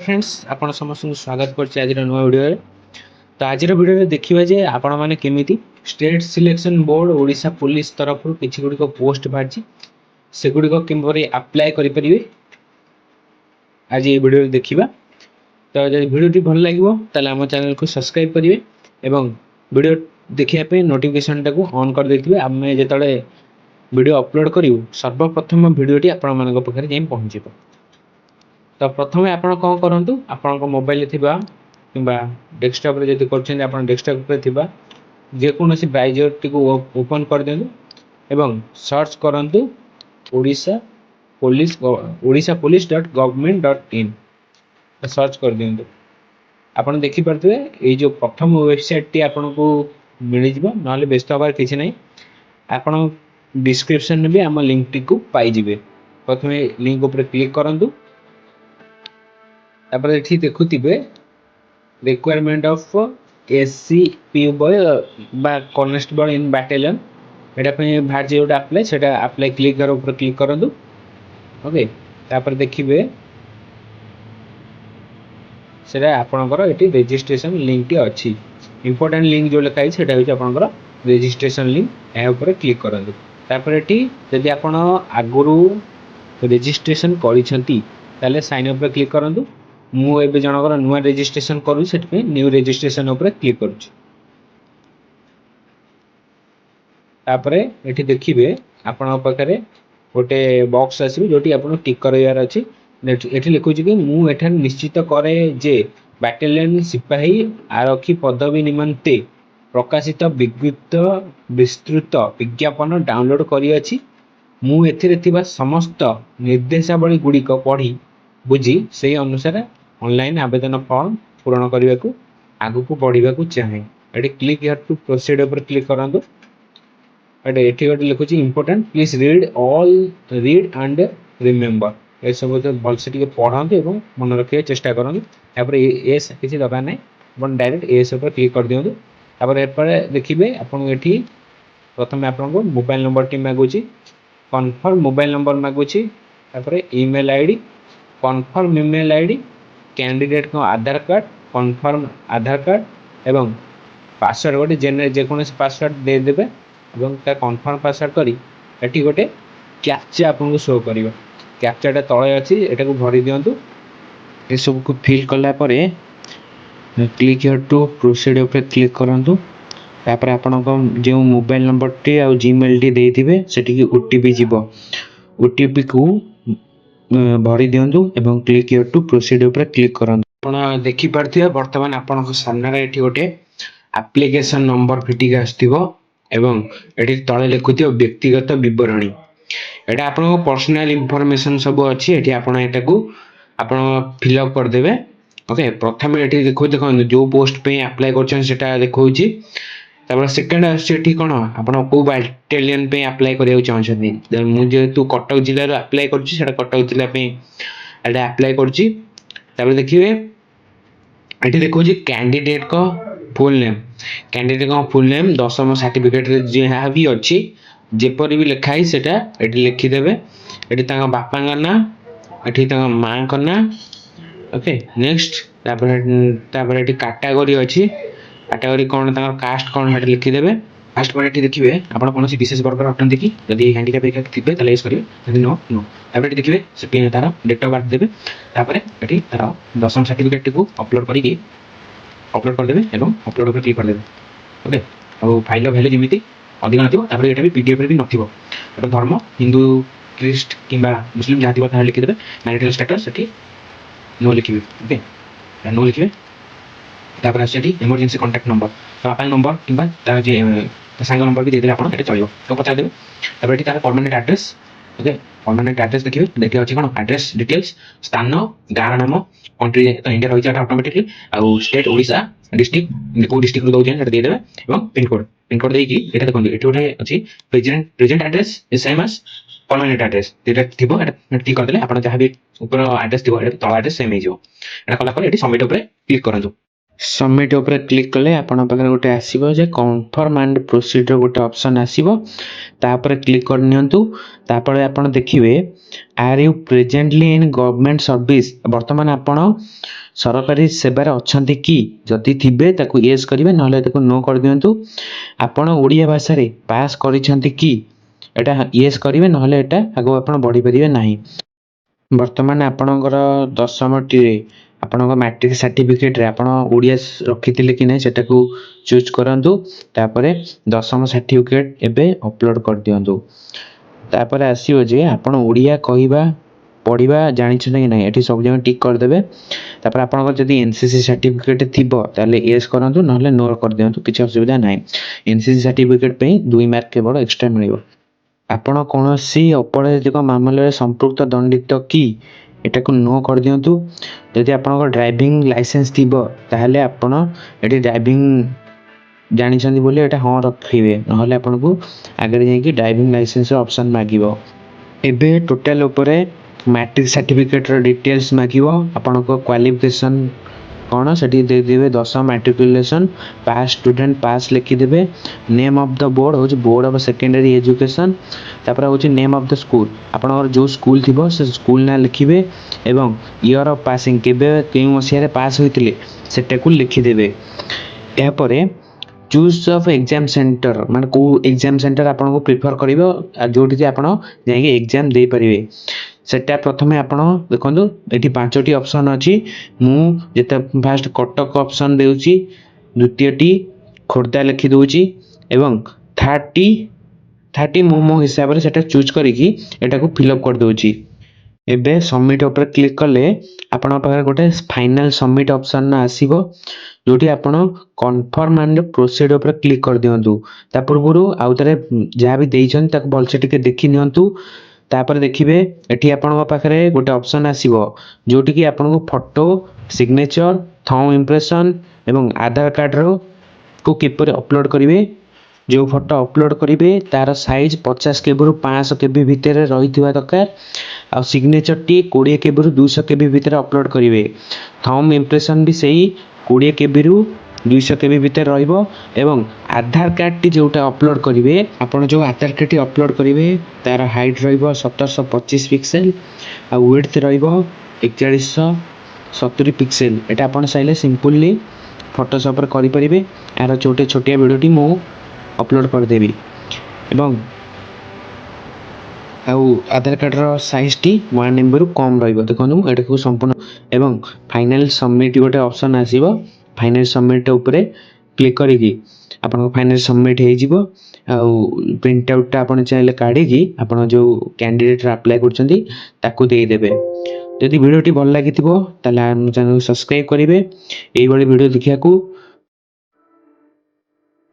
Friends आपण समस्त स्वागत करछि आज नुआ वीडियो रे। तो आज वीडियो देखिए जे आपण माने केमिति state selection board Odisha police तरफ किछि गुडी को पोस्ट बाहरछि से गुडी को किंबरी अप्लाई करि परिबे आज ये वीडियो देखिबा। तो जदि वीडियो टी भल लागिवो ताले हम चैनल को सब्सक्राइब करिवे एवं वीडियो देखिया पे नोटिफिकेशन टाको ऑन कर देथिबे। आमे जेतळे वीडियो अपलोड करिवो सर्वप्रथम वीडियो टी आपण मानक पखरे जाई पहुंचीबो। तो प्रथम आपण कौन करूँ आपण मोबाइल कि डेस्कटप जब कर डेस्कटप जेकोसी ब्राउजर टी ओपन कर दिंतु एवं सर्च करूँ orisha police.government.in सर्च कर दिंतु। आप देखिपे ये जो प्रथम वेबसाइट टी आपन को मिल जाव ना व्यस्त हबार किसी ना। आप डिस्क्रिप्शन में भी आम लिंक टी को पाइबे। प्रथम लिंक उपर क्लिक करूँ तापर एठी देखुतिबे requirement of SC P boy बा कांस्टेबल इन बैटालियन एटा पे भार जे ओटा अप्लाई सेटा अप्लाई क्लिक करो ऊपर क्लिक करंतु। ओके तापर देखिबे सेटा आपनकर एठी रजिस्ट्रेशन लिंक टी अछि इंपोर्टेंट लिंक जो लिखाई सेटा होय आपनकर रजिस्ट्रेशन लिंक ए ऊपर क्लिक करंतु। तापर एठी यदि आपण आगुरु रजिस्ट्रेशन करिसंती ताले साइन अप पे क्लिक करंतु। मु एबे जनकर नुआ रजिस्ट्रेशन करू सेट पे न्यू रजिस्ट्रेशन ऊपर क्लिक करूची। तापरे एठी देखिबे आपण पाखरे गोटे बॉक्स आसीबे जोटी आपण टिक करयार अछि। एठी लिखु छी कि मु एठा निश्चित करे जे बैटालियन सिपाही आरक्षी पदवी निमंते प्रकाशित विस्तृत विज्ञापन डाउनलोड करी अछि। मु एथिरे थिबा समस्त निर्देशावली गुडी को पढ़ी बुझी से अनुसार ऑनलाइन आवेदन फॉर्म पूर्ण करने को आगु को बढ़िया को चाहे। ये क्लिक हियर टू प्रोसीड ऊपर क्लिक करंतु। ये गोटे लिखुची important please read and remember ये सब भल से पढ़ाते और मन रखा चेष्टा करूँ। तापर एस किसी दरकार ना आप डायरेक्ट एस ऊपर क्लिक कर दिंतु। तापर एरपर देखिए आपको ये प्रथम आपको मोबाइल नंबर टी मागुची कन्फर्म मोबाइल नंबर मागुची तापर email ID confirm email ID candidate को Aadhaar card confirm Aadhaar card एवं पासवर्ड गोटे जेकोसी पासवर्ड दे देबे एवं कन्फर्म पासवर्ड करी एटी गोटे कैप्चा आपको शो करिवो। कैप्चाटा तळे अछि एटा को भरि दियंतु। ए सब को फिल कला परे क्लिक हियर टू प्रोसीड ऊपर क्लिक करंतु। तापर आपनको जो मोबाइल नंबर टी आ जीमेल टी देथिबे सेठी की ओटीपी जीवो ओटीपी को भरी दियंतु एवं क्लिक हियर टू प्रोसीड ऊपर क्लिक करंतु। आपण देखि परथिबे वर्तमान आपनको सामने रे एठी गोटे एप्लीकेशन नंबर फिटिक आस्थिबो एवं एठी तळे लिखुथिबो व्यक्तिगत विवरणी। एटा आपनको पर्सनल इंफॉर्मेशन सब अछि। एठी आपण एटा को आपण फिल अप कर देबे। ओके प्रथम एठी देखो जो पोस्ट पे अप्लाई करछन सेटा देखौची। तापर सेकंड आछि एठी कोन आपण को बैटालियन पे अप्लाई करियो चाहछथि। मु जेतु कटक जिल्ला रे अप्लाई करछि सेटा कटक जिल्ला पे एटा अप्लाई करछि। तापर देखिबे एठी देखौची कैंडिडेट को फुल नेम दशम सर्टिफिकेट रे जे भी अछि जेपरि भी लिखाई सेटा एठी लिखि देबे। एठी तांगा बापा का ना एठी तांगा मां का ना। ओके नेक्स्ट तापर एठी कैटेगरी अछि कैटेगरी कोन तांगा कास्ट कोन हेट लिखि देबे। कास्ट पर एठी देखिबे आपण कोनोसी विशेष वर्ग अटन देखि यदि हैंडीकैप एक थिबे तले एस करिवे यदि नो तापर एठी देखिबे से पिन तार डेट ऑफ बर्थ देबे। तापर एठी तार दशम सर्टिफिकेट को अपलोड करिकि अपलोड कर देबे एवं अपलोड पर क्लिक कर देबे। ओके और फाइल वैल्यू जेमिति अधिक नथिबो तापर एटा भी पीडीएफ रे भी नथिबो। एटा धर्म हिंदू क्रिस्ट किबा मुस्लिम जहाँ थिबो ता लिखि देबे। मैरिटल स्टेटस सेठी नो लिखिबे। ओके नो लिखिबे। तापर आसेठी इमरजेंसी कांटेक्ट नंबर बापा नंबर किबा ता जे संग नंबर भी दे देले आपण एटा चलिबो तो पचा देबे। तापर एठी तार permanent address. Okay permanent address देखिबे देखि अछि कोन एड्रेस डिटेल्स स्थान गार नाम कंट्री तो इंडिया रहि जाटा ऑटोमेटिकली आ स्टेट ओडिशा डिस्ट्रिक्ट को डिस्ट्रिक्ट रो दोजन एटा दे देबे एवं पिन कोड देकी एटा देखंतु एठी गोटे अछि present address is same as permanent address एटा थिबो एटा टिक कर देले आपण जहां भी ऊपर एड्रेस थिबो एटा तळ एड्रेस सेम हे जो एटा कला पर एठी सबमिट ऊपर क्लिक करंतु। सबमिट ऊपर क्लिक कले आपण पाखे गोटे आसीबो जे कन्फर्म एंड प्रोसीड गोटे ऑप्शन आसीबो तापर क्लिक कर नियंतु तापर आपण देखिबे are you presently in government service वर्तमान आपण सरकारी सेवार अछंती कि जदि थिबे ताकू यस करिवे नहले ताकू नो कर दियंतु आपण ओडिया भाषा रे पास करिसंती कि एटा यस करिवे नहले एटा आगो आपण बढ़ी परिवे नाही वर्तमान आपणकर दशमटी आपणक मैट्रिक सर्टिफिकेट रे आपण ओडिया रखिथिले कि नै सेटा को चूज करंतु तापरे दशम सर्टिफिकेट एबे अपलोड कर दियंतु तापरे आसीओ जे आपण ओडिया कहिबा पढ़िबा जानिछन कि नै एठी सब जगह टिक कर देबे तापर आपणकर जदि एनसीसी सर्टिफिकेट थिबो ताले यस करंतु नहले नो कर दियंतु किछ असुविधा नै एनसीसी सर्टिफिकेट पे 2 मार्क केवल एक्स्ट्रा मिलिबो आपण कौनसी अपराधिक मामले संपृक्त दंडित कि एटाକୁ नो कर दियंतु यदि आपन ड्राइविंग लाइसेंस थिबो ताहले आपण एटी ड्राइविंग जानिछन्ती बोले एटा हां रखिबे नहले आपन को आगे जाई कि ड्राइविंग लाइसेंस ऑप्शन मागिबो एबे टोटल ऊपर मैट्रिक सर्टिफिकेट रो डिटेल्स मागिबो आपन को क्वालिफिकेशन कौन से दे देवे दशम मैट्रिकुलेशन पास स्टूडेंट पास लिखी देवे नेम ऑफ द बोर्ड हूँ बोर्ड ऑफ सेकेंडरी एजुकेशन तापर हूँ नेम ऑफ द स्कूल आपन जो स्कूल थी से स्कूल ना लिखिबे एवं ईयर ऑफ पासिंग केबे केउ मसिया पास होइतिले सेटा को लिखिदेवे या परे चूज ऑफ एग्जाम सेंटर माने को एग्जाम सेंटर आपन को प्रिफर करिवो जोठी आपन जाई एग्जाम दे परिवे सेटा प्रथमे आपण देखंतु एठी पांचटी ऑप्शन अछि मु जेते फर्स्ट कटक ऑप्शन देउची द्वितीयटी खोर्धा लिखि दोची एवं 30 मो हिसाब रे सेटा चूज करी कि एटा को फिल अप कर दोची एबे सबमिट ऊपर क्लिक कले आपण पाखरे गोटे फाइनल सबमिट ऑप्शन आसीबो जोठी आपण कन्फर्म एंड प्रोसीड ऊपर क्लिक कर दियंतु ता पूर्वरु आउ तरे जहा भी देइछन ताक बलसे टिके देखि नियंतु तापर देखिबे एठी आपण पाखरे गोटे ऑप्शन आसीबो जोठी कि आपण को फोटो सिग्नेचर थंब इंप्रेशन एवं आधार कार्ड रो को किपर अपलोड करिवे जो फोटो अपलोड करिवे तार साइज 50 केबी रु 500 केबी भितर रहिथिबा दरकार आ सिग्नेचर टी 20 केबी रु 200 केबी भितर अपलोड करिवे थंब इंप्रेशन भी सही 20 केबी रु 200 केबी भितर रहिबो एवं आधार कार्ड टी जोटा अपलोड करिवे आपण जो आधार कार्ड टी अपलोड करिवे तार हाइट रहिबो 1725 पिक्सेल आ विड्थ रहिबो 4170 पिक्सेल एटा आपण चाहिले सिंपली फोटोशॉप रे करि परिबे आरो छोटे छोटिया वीडियो टी मो अपलोड कर देबी एवं आउ आधार कार्ड रो साइज टी 1 MB रु कम रहिबो देखनु एटा को संपूर्ण एवं फाइनल सबमिट गोटे ऑप्शन आसीबो फाइनल सबमिट ऊपर क्लिक करिकि आपन को फाइनल सबमिट हे जिवो आउ प्रिंट आउट ता आपन चाहिले काढी कि आपन जो कैंडिडेट अप्लाई करछंती ताकू देई देबे यदि वीडियो टी भल लागिथिबो ताले हम चैनल को सब्सक्राइब करिवे एई बडी वीडियो देखिया को